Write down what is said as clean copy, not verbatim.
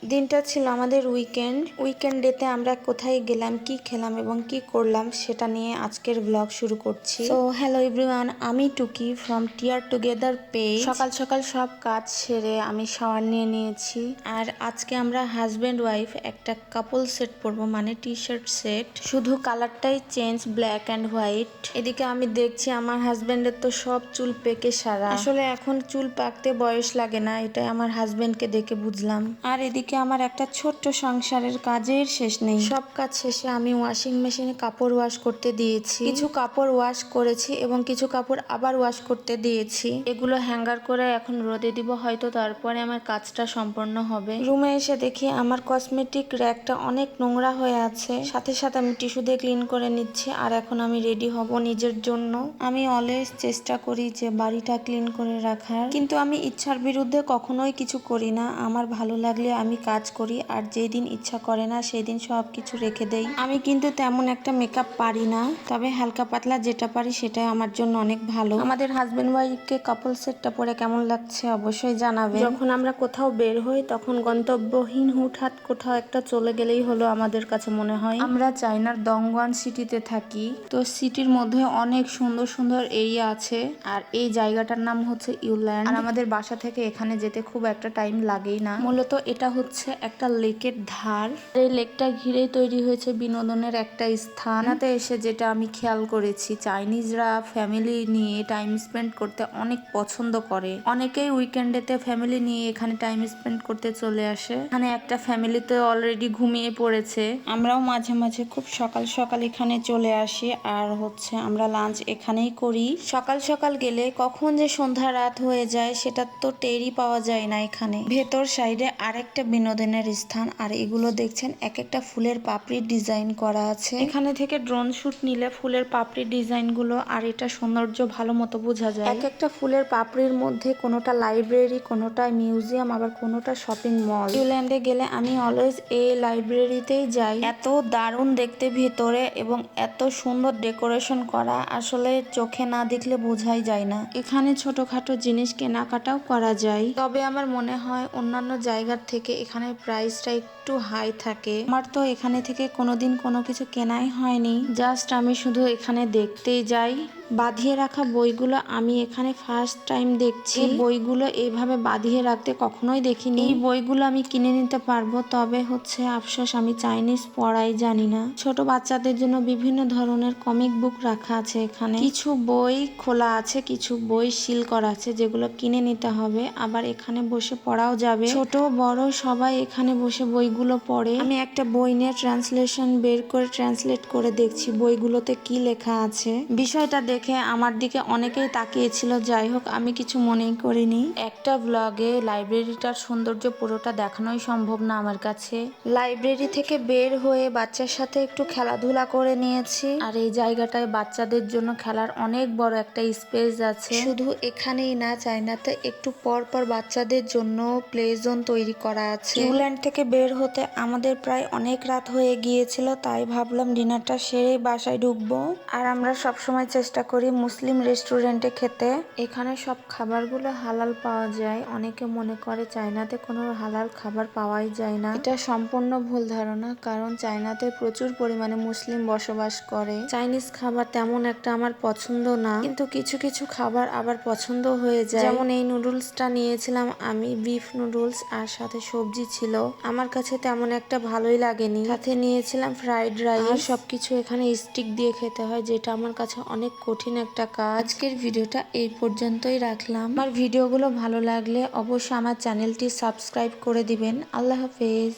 দিনটা ছিল আমাদের উইকেন্ডেতে আমরা কোথায় গেলাম, কি খেলাম এবং কি করলাম সেটা নিয়ে আজকের ব্লগ শুরু করছি। সো হ্যালো এভরিওয়ান, আমি টুকি ফ্রম টিয়ার টুগেদার পেজ। সকাল সকাল সব কাজ সেরে আমি শাওয়ার নিয়ে নিয়েছি। আর আজকে আমরা হাজব্যান্ড ওয়াইফ একটা কাপল সেট পরবো, মানে টি শার্ট সেট, শুধু কালারটাই চেঞ্জ, ব্ল্যাক অ্যান্ড হোয়াইট। এদিকে আমি দেখছি আমার হাজব্যান্ডের তো সব চুল পেকে সারা। আসলে এখন চুল পাকতে বয়স লাগে না, এটাই আমার হাজব্যান্ডকে দেখে বুঝলাম। আর এদিকে আমার একটা ছোট্ট সংসারের কাজের শেষ নেই। সব কাজ শেষে আমি ওয়াশিং মেশিনে কাপড় ওয়াশ করতে দিয়েছি। কিছু কাপড় ওয়াশ করেছি এবং কিছু কাপড় আবার ওয়াশ করতে দিয়েছি। এগুলো হ্যাঙ্গার করে এখন রোদে দিব, হয়তো তারপরে আমার কাজটা সম্পন্ন হবে। রুমে এসে দেখি আমার কসমেটিক র্যাকটা অনেক নোংরা হয়ে আছে। সাথে সাথে আমি টিস্যু দিয়ে ক্লিন করে নিচ্ছি। আর এখন আমি রেডি হব নিজের জন্য। আমি অলওয়েজ চেষ্টা করি যে বাড়িটা ক্লিন করে রাখার, কিন্তু আমি ইচ্ছার বিরুদ্ধে কখনোই কিছু করি না। আমার ভালো লাগলে আমি কাজ করি, আর যেই দিন ইচ্ছা করে না সেই দিন সব কিছু রেখে দেই। আমি কিন্তু তেমন একটা মেকআপ পারি না, তবে হালকা পাতলা যেটা পারি সেটাই আমার জন্য অনেক ভালো। আমাদের হাজবেন্ড ওয়াইফকে কাপল সেটটা পরে কেমন লাগছে অবশ্যই জানাবে। যখন আমরা কোথাও বের হই তখন গন্তব্যহীন হুটহাট কোথাও একটা চলে গেলেই হলো আমাদের কাছে মনে হয়। আমরা চায়নার দংওয়ান সিটিতে থাকি, তো সিটির মধ্যে অনেক সুন্দর সুন্দর এরিয়া আছে, আর এই জায়গাটার নাম হচ্ছে ইউল্যান্ড। আর আমাদের বাসা থেকে এখানে যেতে খুব একটা টাইম লাগেই না। মূলত এটা হচ্ছে একটা লেকের ধার। এই লেকটা ঘিরেই তৈরি হয়েছে বিনোদনের একটা স্থান। এতে এসে যেটা আমি খেয়াল করেছি, চাইনিজরা ফ্যামিলি নিয়ে টাইম স্পেন্ড করতে অনেক পছন্দ করে। অনেকেই উইকেন্ডেতে ফ্যামিলি নিয়ে এখানে টাইম স্পেন্ড করতে চলে আসে। এখানে একটা ফ্যামিলিতে অলরেডি ঘুমিয়ে পড়েছে। আমরাও মাঝে মাঝে খুব সকাল সকাল এখানে চলে আসি, আর হচ্ছে আমরা লাঞ্চ এখানেই করি। সকাল সকাল গেলে কখন যে সন্ধ্যা রাত হয়ে যায় সেটা তো টেরই পাওয়া যায় না। এখানে ভেতর সাইডে আরেকটা বিনোদনের স্থান, আর এগুলো দেখছেন এক একটা ফুলের পাপড়ির ডিজাইন করা আছে। এখানে থেকে ড্রোন শুট নিলে ফুলের পাপড়ির ডিজাইন গুলো আর এটা সৌন্দর্য ভালো মতো বোঝা যায়। এক একটা ফুলের পাপড়ির মধ্যে কোনোটা লাইব্রেরি, কোনোটা মিউজিয়াম, আবার কোনোটা শপিং মল। ইউল্যান্ডে গেলে আমি অলওয়েজ এই লাইব্রেরিতেই যাই। এত দারুণ দেখতে ভিতরে এবং এত সুন্দর ডেকোরেশন করা, আসলে চোখে না দেখলে বোঝাই যায় না। এখানে ছোটখাটো জিনিস কেনাকাটাও করা যায়, তবে আমার মনে হয় অন্যান্য জায়গার থেকে এখানে প্রাইসটা একটু হাই থাকে। আমার তো এখানে থেকে কোনোদিন কোনো কিছু কেনাই হয়নি, জাস্ট আমি শুধু এখানে দেখতেই যাই। বাঁধিয়ে রাখা বইগুলো আমি এখানে ফার্স্ট টাইম দেখছি। বইগুলো এইভাবে বাঁধিয়ে রাখতে কখনোই দেখিনি। এই বইগুলো আমি কিনে নিতে পারবো, তবে হচ্ছে আফসোস আমি চাইনিজ পড়াই জানি না। ছোট বাচ্চাদের জন্য বিভিন্ন ধরনের কমিক বুক রাখা আছে এখানে। কিছু বই খোলা আছে, কিছু বই সিল করা আছে, যেগুলো কিনে নিতে হবে। আবার এখানে বসে পড়াও যাবে, ছোট বড় সবাই এখানে বসে বইগুলো পড়ে। আমি একটা বই নিয়ে ট্রান্সলেশন বের করে ট্রান্সলেট করে দেখছি বইগুলোতে কি লেখা আছে। বিষয়টা দেখে আমার দিকে অনেকেই তাকিয়েছিল, যাই হোক আমি কিছু মনেই করিনি। একটা ব্লগে লাইব্রেরিটার সৌন্দর্য পুরোটা দেখানোই সম্ভব না আমার কাছে। লাইব্রেরি থেকে বের হয়ে বাচ্চার সাথে একটু খেলাধুলা করে নিয়েছি, আর এই জায়গাটায় বাচ্চাদের জন্য খেলার অনেক বড় একটা স্পেস আছে। শুধু এখানেই না, চায়নাতে একটু পর পর বাচ্চাদের জন্য প্লে জোন তৈরি করা আছে। ইউল্যান্ড থেকে বের হতে আমাদের প্রায় অনেক রাত হয়ে গিয়েছিল, তাই ভাবলাম ডিনারটা সেরে বাসায় ঢুকবো। আর আমরা সবসময় চেষ্টা করি মুসলিম রেস্টুরেন্টে খেতে। এখানে সব খাবারগুলো হালাল পাওয়া যায়। অনেকে মনে করে চায়নাতে কোনো হালাল খাবার পাওয়াই যায় না। এটা সম্পূর্ণ ভুল ধারণা, কারণ চায়নাতে প্রচুর পরিমাণে মুসলিম বসবাস করে। চাইনিজ খাবার তেমন একটা আমার পছন্দ না, কিন্তু কিছু কিছু খাবার আবার পছন্দ হয়ে যায়। যেমন এই নুডলসটা নিয়েছিলাম আমি, বিফ নুডলস, আর সাথে সবজি ছিল। আমার কাছে তেমন একটা ভালোই লাগেনি। সাথে নিয়েছিলাম ফ্রাইড রাইস। আর সবকিছু এখানে স্টিক দিয়ে খেতে হয়, যেটা আমার কাছে অনেক কঠিন একটা কাজ। আজকের ভিডিওটা এই পর্যন্তই রাখলাম। আমার ভিডিওগুলো ভালো লাগলে অবশ্যই আমার চ্যানেলটি সাবস্ক্রাইব করে দিবেন। আল্লাহ হাফেজ।